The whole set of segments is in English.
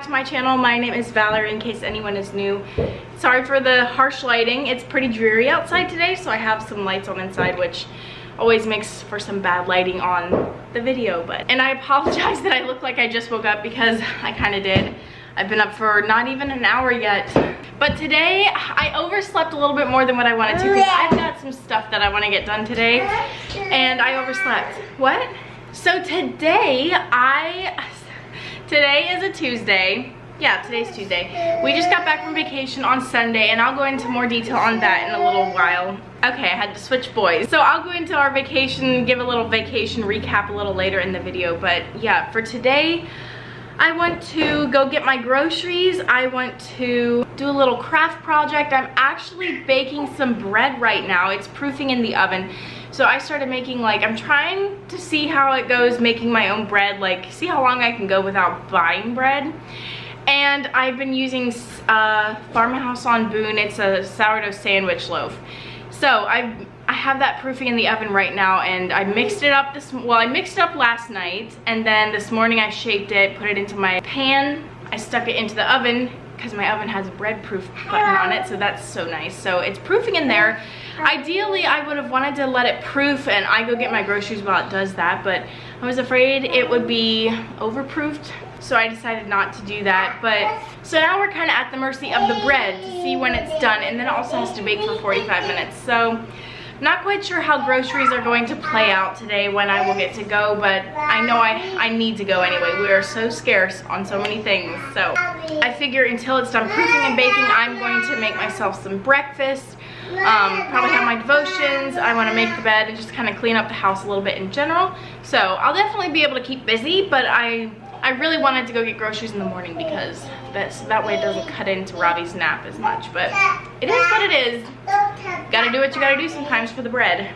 to my channel. My name is Valerie, in case anyone is new. Sorry for the harsh lighting. It's pretty dreary outside today, so I have some lights on inside, which always makes for some bad lighting on the video. And I apologize that I look like I just woke up, because I kind of did. I've been up for not even an hour yet. But today, I overslept a little bit more than what I wanted to, because I've got some stuff that I want to get done today, and I overslept. What? So today is a Tuesday. Yeah, today's Tuesday. We just got back from vacation on Sunday, and I'll go into more detail on that in a little while. Okay, I had to switch boys. So I'll go into our vacation, give a little vacation recap a little later in the video. But yeah, for today, I want to go get my groceries. I want to do a little craft project. I'm actually baking some bread right now. It's proofing in the oven. So I started making, like, I'm trying to see how it goes making my own bread, like see how long I can go without buying bread. And I've been using Farmhouse on Boone. It's a sourdough sandwich loaf. So I have that proofing in the oven right now, and I mixed it up I mixed it up last night, and then this morning I shaped it, put it into my pan. I stuck it into the oven because my oven has a bread proof button on it, so that's so nice. So it's proofing in there. Ideally, I would have wanted to let it proof and I go get my groceries while it does that, but I was afraid it would be overproofed, so I decided not to do that. But so now we're kind of at the mercy of the bread to see when it's done, and then it also has to bake for 45 minutes. So not quite sure how groceries are going to play out today, when I will get to go, but I know I need to go anyway. We are so scarce on so many things. So I figure until it's done proofing and baking, I'm going to make myself some breakfast. Probably have my devotions. I want to make the bed and just kind of clean up the house a little bit in general. So I'll definitely be able to keep busy, but I really wanted to go get groceries in the morning, because that way it doesn't cut into Robbie's nap as much. But it is what it is. Gotta do what you gotta do sometimes for the bread.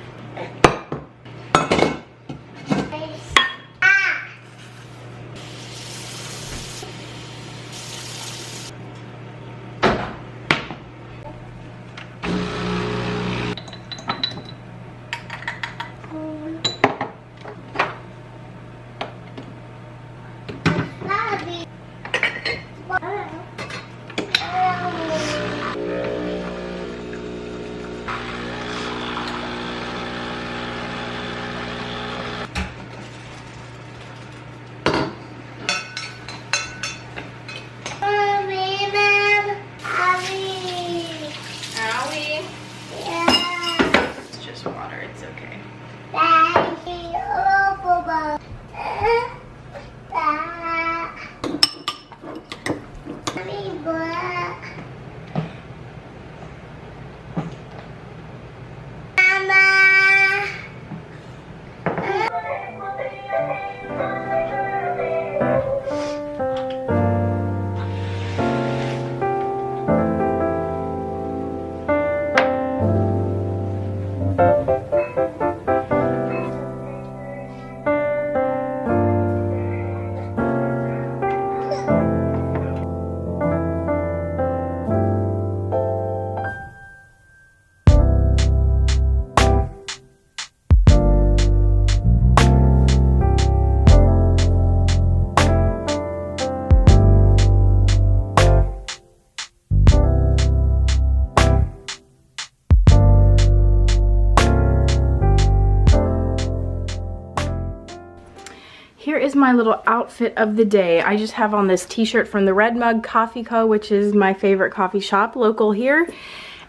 Here is my little outfit of the day. I just have on this t-shirt from the Red Mug Coffee Co., which is my favorite coffee shop local here.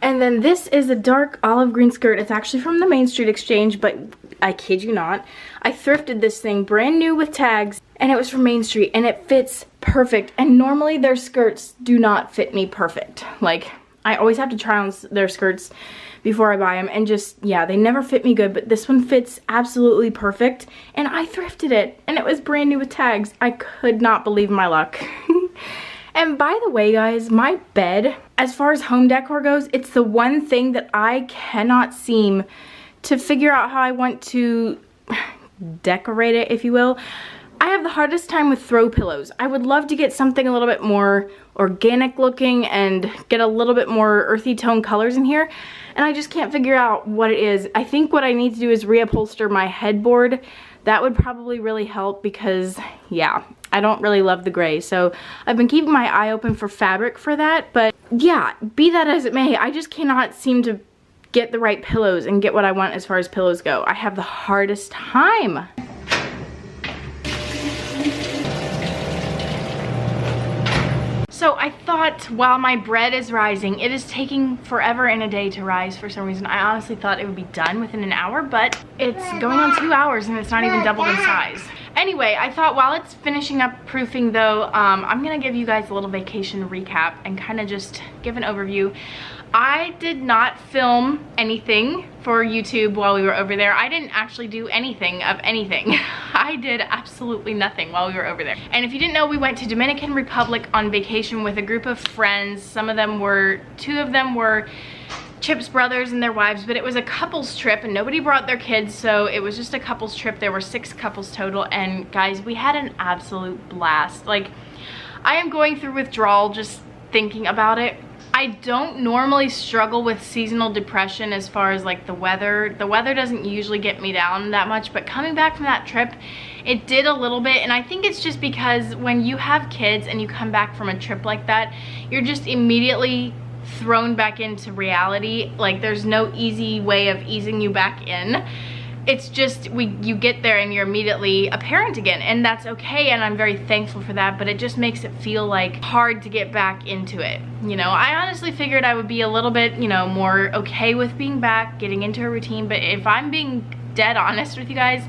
And then this is a dark olive green skirt. It's actually from the Main Street Exchange, but I kid you not, I thrifted this thing brand new with tags, and it was from Main Street, and it fits perfect. And normally their skirts do not fit me perfect. Like, I always have to try on their skirts before I buy them, and just, yeah, they never fit me good, but this one fits absolutely perfect, and I thrifted it, and it was brand new with tags. I could not believe my luck. And by the way, guys, my bed, as far as home decor goes, it's the one thing that I cannot seem to figure out how I want to decorate it, if you will. I have the hardest time with throw pillows. I would love to get something a little bit more organic looking and get a little bit more earthy tone colors in here, and I just can't figure out what it is. I think what I need to do is reupholster my headboard That would probably really help because, yeah, I don't really love the gray. So I've been keeping my eye open for fabric for that. But yeah, be that as it may, I just cannot seem to get the right pillows and get what I want as far as pillows go. I have the hardest time. So I thought while my bread is rising, it is taking forever and a day to rise for some reason. I honestly thought it would be done within an hour, but it's going on 2 hours and it's not even doubled in size. Anyway, I thought while it's finishing up proofing though, I'm gonna give you guys a little vacation recap and kind of just give an overview. I did not film anything for YouTube while we were over there. I didn't actually do anything of anything. I did absolutely nothing while we were over there. And if you didn't know, we went to Dominican Republic on vacation with a group of friends. Two of them were Chip's brothers and their wives, but it was a couples trip and nobody brought their kids, so it was just a couples trip. There were 6 couples total, and guys, we had an absolute blast. Like, I am going through withdrawal just thinking about it. I don't normally struggle with seasonal depression as far as like the weather. The weather doesn't usually get me down that much, but coming back from that trip, it did a little bit. And I think it's just because when you have kids and you come back from a trip like that, you're just immediately thrown back into reality. Like, there's no easy way of easing you back in. It's just you get there and you're immediately a parent again, and that's okay, and I'm very thankful for that, but it just makes it feel like hard to get back into it. You know, I honestly figured I would be a little bit, you know, more okay with being back, getting into a routine, but if I'm being dead honest with you guys,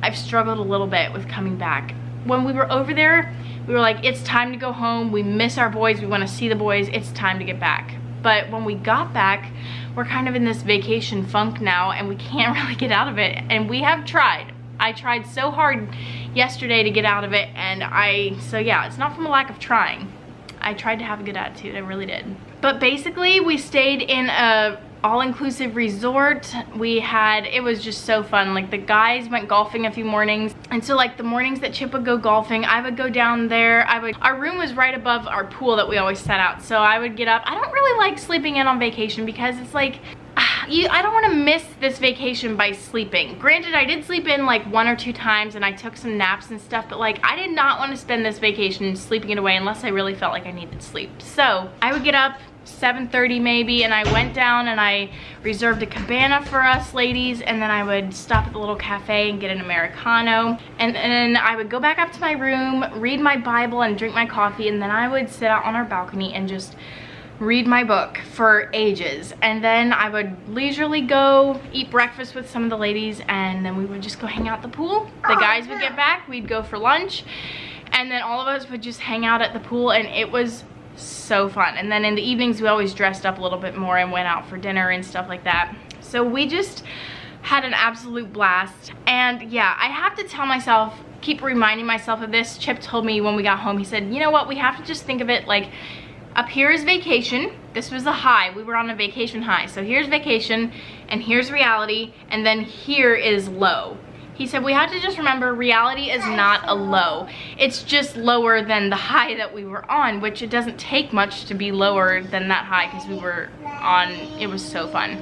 I've struggled a little bit with coming back. When we were over there, we were like, it's time to go home, we miss our boys, we want to see the boys, it's time to get back. But when we got back, we're kind of in this vacation funk now and we can't really get out of it, and we have tried. I tried so hard yesterday to get out of it, and so yeah, it's not from a lack of trying. I tried to have a good attitude, I really did. But basically, we stayed in a all-inclusive resort. It was just so fun. Like, the guys went golfing a few mornings, and so like the mornings that Chip would go golfing, I would go down there. Our room was right above our pool that we always set out, so I would get up. I don't really like sleeping in on vacation because it's like, I don't want to miss this vacation by sleeping. Granted, I did sleep in like 1 or 2 times and I took some naps and stuff, but like, I did not want to spend this vacation sleeping it away unless I really felt like I needed sleep. So I would get up 7:30 maybe, and I went down and I reserved a cabana for us ladies, and then I would stop at the little cafe and get an Americano, and then I would go back up to my room, read my Bible and drink my coffee, and then I would sit out on our balcony and just read my book for ages. And then I would leisurely go eat breakfast with some of the ladies, and then we would just go hang out at the pool. The guys would get back, we'd go for lunch, and then all of us would just hang out at the pool, and it was so fun. And then in the evenings we always dressed up a little bit more and went out for dinner and stuff like that. So we just had an absolute blast. And yeah, I have to tell myself, keep reminding myself of this. Chip told me when we got home, he said, you know what, we have to just think of it like, up here is vacation. This was a high. We were on a vacation high. So here's vacation, and here's reality, and then here is low. He said we had to just remember reality is not a low. It's just lower than the high that we were on, which it doesn't take much to be lower than that high because we were on, it was so fun.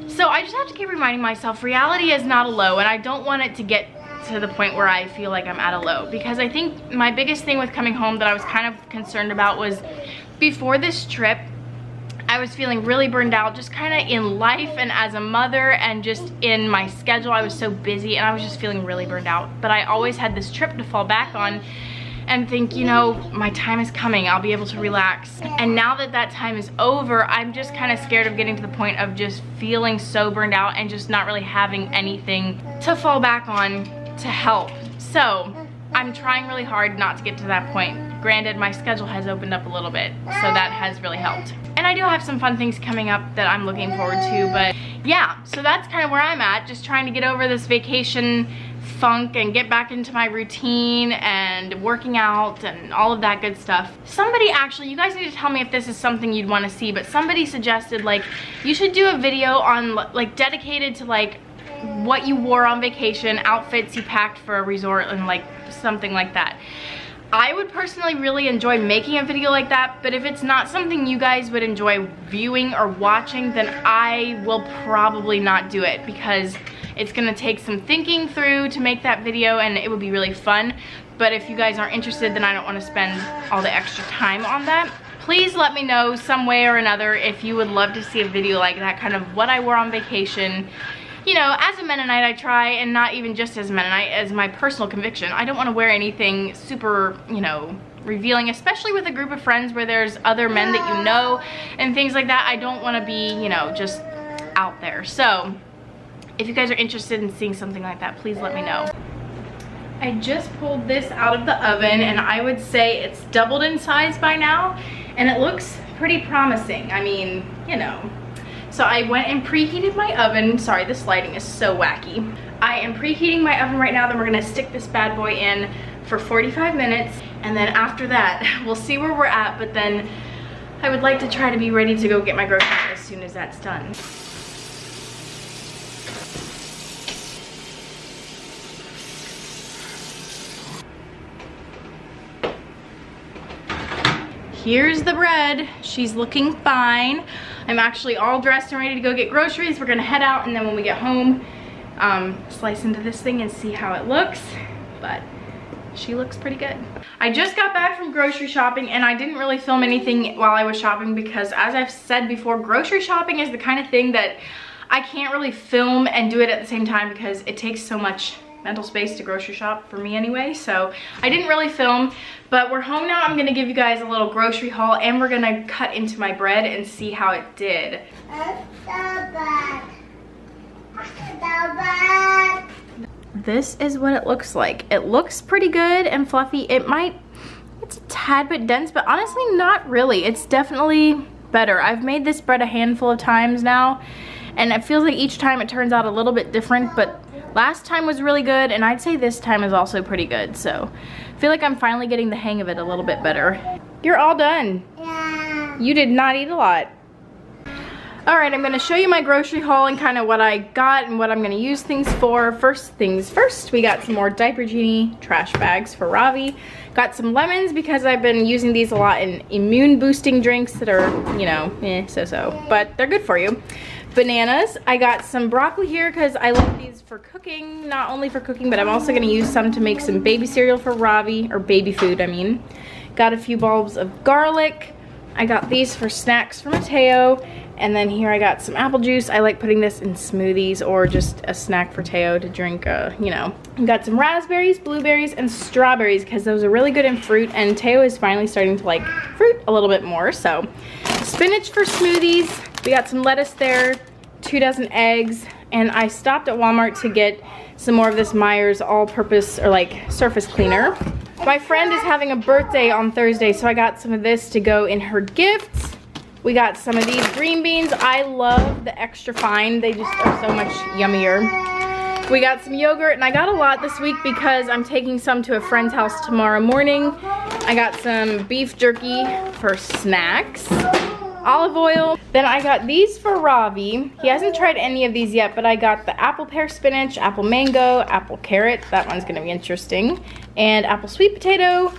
So I just have to keep reminding myself reality is not a low, and I don't want it to get to the point where I feel like I'm at a low, because I think my biggest thing with coming home that I was kind of concerned about was before this trip, I was feeling really burned out just kind of in life and as a mother, and just in my schedule. I was so busy and I was just feeling really burned out. But I always had this trip to fall back on and think, you know, my time is coming, I'll be able to relax. And now that that time is over, I'm just kind of scared of getting to the point of just feeling so burned out and just not really having anything to fall back on to help. So I'm trying really hard not to get to that point. Granted, my schedule has opened up a little bit, so that has really helped. And I do have some fun things coming up that I'm looking forward to, but yeah, so that's kind of where I'm at, just trying to get over this vacation funk and get back into my routine and working out and all of that good stuff. Somebody actually, you guys need to tell me if this is something you'd want to see, but somebody suggested like you should do a video on like dedicated to like what you wore on vacation, outfits you packed for a resort, and like something like that. I would personally really enjoy making a video like that, but if it's not something you guys would enjoy viewing or watching, then I will probably not do it, because It's gonna take some thinking through to make that video, and it would be really fun. But if you guys aren't interested, then I don't want to spend all the extra time on that. Please let me know some way or another if you would love to see a video like that, kind of what I wore on vacation. You know, as a Mennonite, I try, and not even just as a Mennonite, as my personal conviction, I don't want to wear anything super, you know, revealing, especially with a group of friends where there's other men that you know and things like that. I don't want to be, you know, just out there. So if you guys are interested in seeing something like that, please let me know. I just pulled this out of the oven, and I would say it's doubled in size by now, and it looks pretty promising. I mean, you know. So I went and preheated my oven. Sorry, this lighting is so wacky. I am preheating my oven right now. Then we're gonna stick this bad boy in for 45 minutes. And then after that, we'll see where we're at. But then I would like to try to be ready to go get my groceries as soon as that's done. Here's the bread. She's looking fine. I'm actually all dressed and ready to go get groceries. We're gonna head out, and then when we get home, slice into this thing and see how it looks. But she looks pretty good. I just got back from grocery shopping, and I didn't really film anything while I was shopping because, as I've said before, grocery shopping is the kind of thing that I can't really film and do it at the same time because it takes so much mental space to grocery shop for me anyway. So I didn't really film, but we're home now. I'm gonna give you guys a little grocery haul, and we're gonna cut into my bread and see how it did. This is what it looks like. It looks pretty good and fluffy. It's a tad bit dense, but honestly not really. It's definitely better. I've made this bread a handful of times now, and it feels like each time it turns out a little bit different, but last time was really good, and I'd say this time is also pretty good. So I feel like I'm finally getting the hang of it a little bit better. You're all done. Yeah. You did not eat a lot. All right, I'm gonna show you my grocery haul and kind of what I got and what I'm gonna use things for. First things first, we got some more Diaper Genie trash bags for Ravi. Got some lemons because I've been using these a lot in immune boosting drinks that are, you know, so-so, but they're good for you. Bananas. I got some broccoli here because I love these for cooking, not only for cooking, but I'm also gonna use some to make some baby cereal for Ravi, or baby food, I mean. Got a few bulbs of garlic. I got these for snacks for Mateo. And then here I got some apple juice. I like putting this in smoothies or just a snack for Teo to drink, you know. Got some raspberries, blueberries, and strawberries because those are really good in fruit, and Teo is finally starting to like fruit a little bit more. So spinach for smoothies. We got some lettuce there, 2 dozen eggs, and I stopped at Walmart to get some more of this Meyer's all-purpose or like surface cleaner. My friend is having a birthday on Thursday, so I got some of this to go in her gifts. We got some of these green beans. I love the extra fine. They just are so much yummier. We got some yogurt, and I got a lot this week because I'm taking some to a friend's house tomorrow morning. I got some beef jerky for snacks, olive oil. Then I got these for Ravi. He hasn't tried any of these yet, but I got the apple pear spinach, apple mango, apple carrot. That one's gonna be interesting. And apple sweet potato.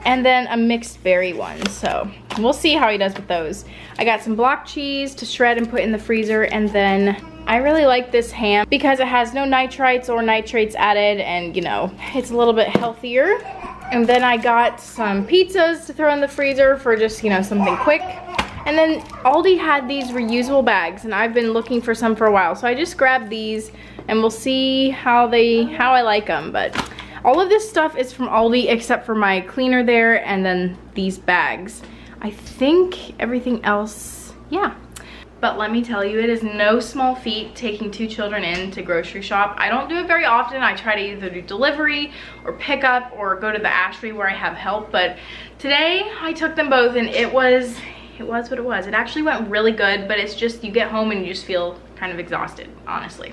And then a mixed berry one, so we'll see how he does with those. I got some block cheese to shred and put in the freezer, and then I really like this ham because it has no nitrites or nitrates added, and you know, it's a little bit healthier. And then I got some pizzas to throw in the freezer for just, you know, something quick. And then Aldi had these reusable bags, and I've been looking for some for a while, so I just grabbed these, and we'll see how I like them. But all of this stuff is from Aldi except for my cleaner there and then these bags. I think everything else, yeah. But let me tell you, it is no small feat taking 2 children in to grocery shop. I don't do it very often. I try to either do delivery or pick up or go to the Ashby where I have help. But today I took them both, and it was what it was. It actually went really good, but it's just you get home and you just feel kind of exhausted, honestly.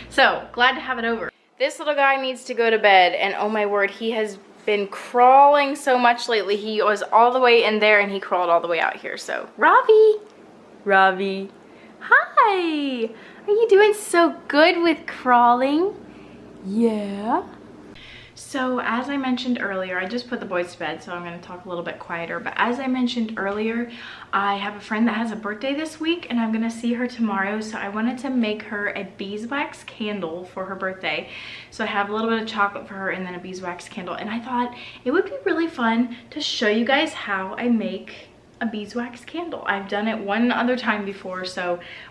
So glad to have it over. This little guy needs to go to bed, and oh my word, he has been crawling so much lately. He was all the way in there and he crawled all the way out here. So Ravi, hi, are you doing so good with crawling? Yeah. So as I mentioned earlier, I just put the boys to bed, so I'm going to talk a little bit quieter. But as I mentioned earlier, I have a friend that has a birthday this week and I'm going to see her tomorrow. So I wanted to make her a beeswax candle for her birthday. So I have a little bit of chocolate for her and then a beeswax candle. And I thought it would be really fun to show you guys how I make a beeswax candle. I've done it one other time before,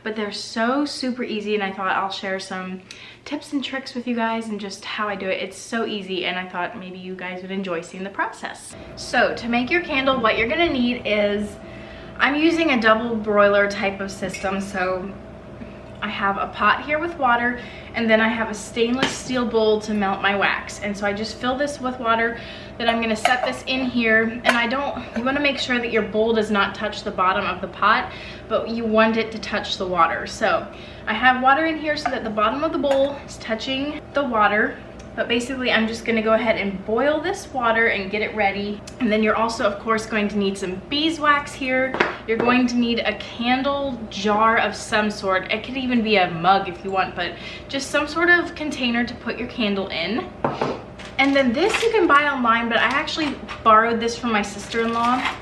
but they're so super easy, and I thought I'll share some tips and tricks with you guys and just how I do it. It's so easy, and I thought maybe you guys would enjoy seeing the process. So to make your candle, what you're gonna need is, I'm using a double broiler type of system. So I have a pot here with water, and then I have a stainless steel bowl to melt my wax. And so I just fill this with water. Then I'm gonna set this in here, and you wanna make sure that your bowl does not touch the bottom of the pot, but you want it to touch the water. So I have water in here so that the bottom of the bowl is touching the water. But basically, I'm just gonna go ahead and boil this water and get it ready. And then you're also, of course, going to need some beeswax here. You're going to need a candle jar of some sort. It could even be a mug if you want, but just some sort of container to put your candle in. And then this you can buy online, but I actually borrowed this from my sister-in-law.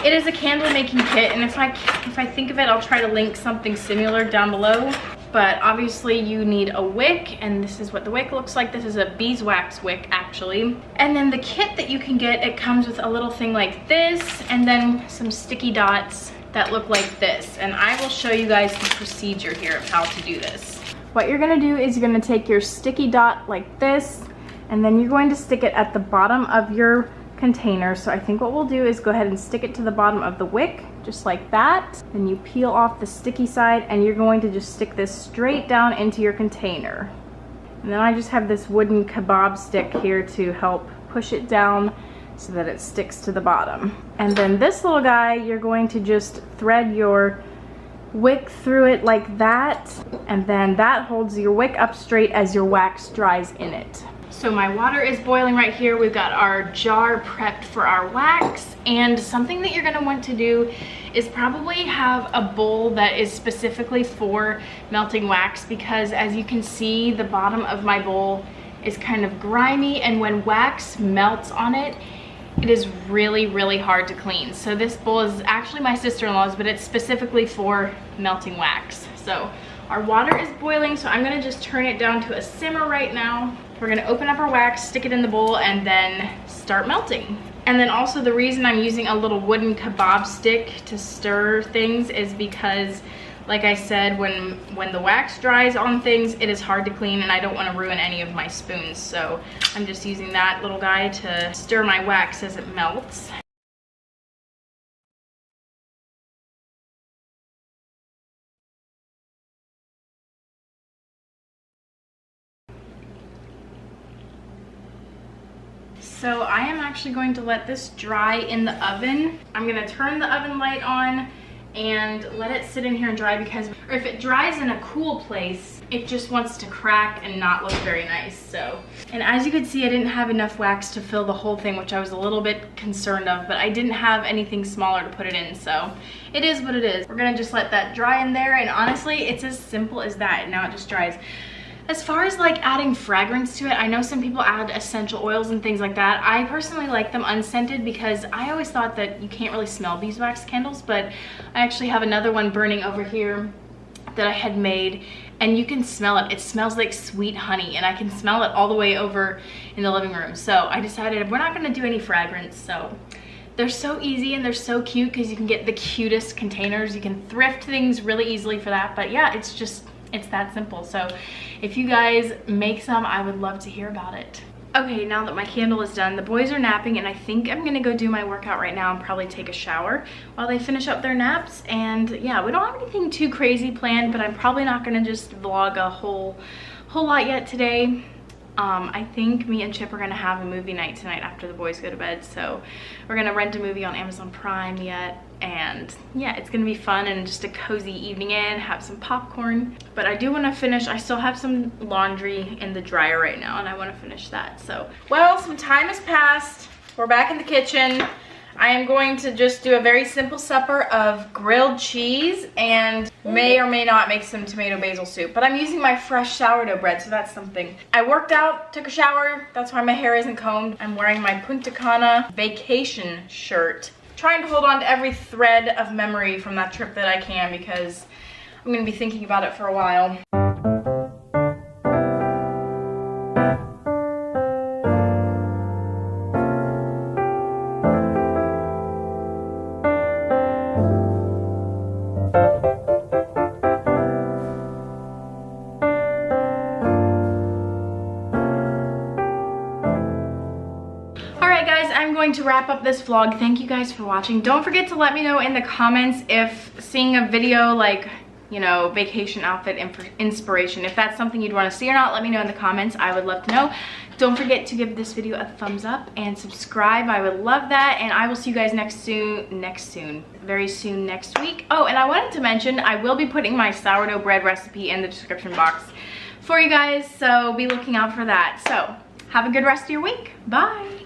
It is a candle making kit, and if I think of it, I'll try to link something similar down below. But obviously you need a wick, and this is what the wick looks like. This is a beeswax wick, actually. And then the kit that you can get, it comes with a little thing like this, and then some sticky dots that look like this. And I will show you guys the procedure here of how to do this. What you're gonna do is you're gonna take your sticky dot like this, and then you're going to stick it at the bottom of your container. So I think what we'll do is go ahead and stick it to the bottom of the wick, just like that. Then you peel off the sticky side, and you're going to just stick this straight down into your container. And then I just have this wooden kebab stick here to help push it down so that it sticks to the bottom. And then this little guy, you're going to just thread your wick through it like that, and then that holds your wick up straight as your wax dries in it. So my water is boiling right here. We've got our jar prepped for our wax, and something that you're gonna want to do is probably have a bowl that is specifically for melting wax, because as you can see, the bottom of my bowl is kind of grimy, and when wax melts on it, it is really, really hard to clean. So this bowl is actually my sister-in-law's, but it's specifically for melting wax. So our water is boiling, so I'm gonna just turn it down to a simmer right now. We're gonna open up our wax, stick it in the bowl, and then start melting. And then also the reason I'm using a little wooden kebab stick to stir things is because, like I said, when the wax dries on things, it is hard to clean, and I don't want to ruin any of my spoons. So I'm just using that little guy to stir my wax as it melts. So I am actually going to let this dry in the oven. I'm gonna turn the oven light on and let it sit in here and dry, because if it dries in a cool place, it just wants to crack and not look very nice. So, and as you can see, I didn't have enough wax to fill the whole thing, which I was a little bit concerned of, but I didn't have anything smaller to put it in, so it is what it is. We're gonna just let that dry in there, and honestly, it's as simple as that, and now it just dries. As far as like adding fragrance to it, I know some people add essential oils and things like that. I personally like them unscented, because I always thought that you can't really smell beeswax candles, but I actually have another one burning over here that I had made, and you can smell it. It smells like sweet honey, and I can smell it all the way over in the living room. So I decided we're not gonna do any fragrance. So they're so easy and they're so cute, because you can get the cutest containers. You can thrift things really easily for that, but yeah, it's that simple. So if you guys make some, I would love to hear about it. Okay, now that my candle is done, the boys are napping, and I think I'm gonna go do my workout right now and probably take a shower while they finish up their naps. And yeah, we don't have anything too crazy planned, but I'm probably not gonna just vlog a whole lot yet today. I think me and Chip are gonna have a movie night tonight after the boys go to bed. So we're gonna rent a movie on Amazon Prime yet. And yeah, it's gonna be fun and just a cozy evening in, have some popcorn. But I do wanna finish, I still have some laundry in the dryer right now, and I wanna finish that. So, well, some time has passed. We're back in the kitchen. I am going to just do a very simple supper of grilled cheese and may or may not make some tomato basil soup. But I'm using my fresh sourdough bread, so that's something. I worked out, took a shower. That's why my hair isn't combed. I'm wearing my Punta Cana vacation shirt. Trying to hold on to every thread of memory from that trip that I can, because I'm going to be thinking about it for a while. I'm going to wrap up this vlog. Thank you guys for watching. Don't forget to let me know in the comments if seeing a video like, you know, vacation outfit inspiration, if that's something you'd want to see or not. Let me know in the comments. I would love to know. Don't forget to give this video a thumbs up and subscribe. I would love that, and I will see you guys very soon next week. Oh, and I wanted to mention I will be putting my sourdough bread recipe in the description box for you guys, so be looking out for that. So have a good rest of your week. Bye.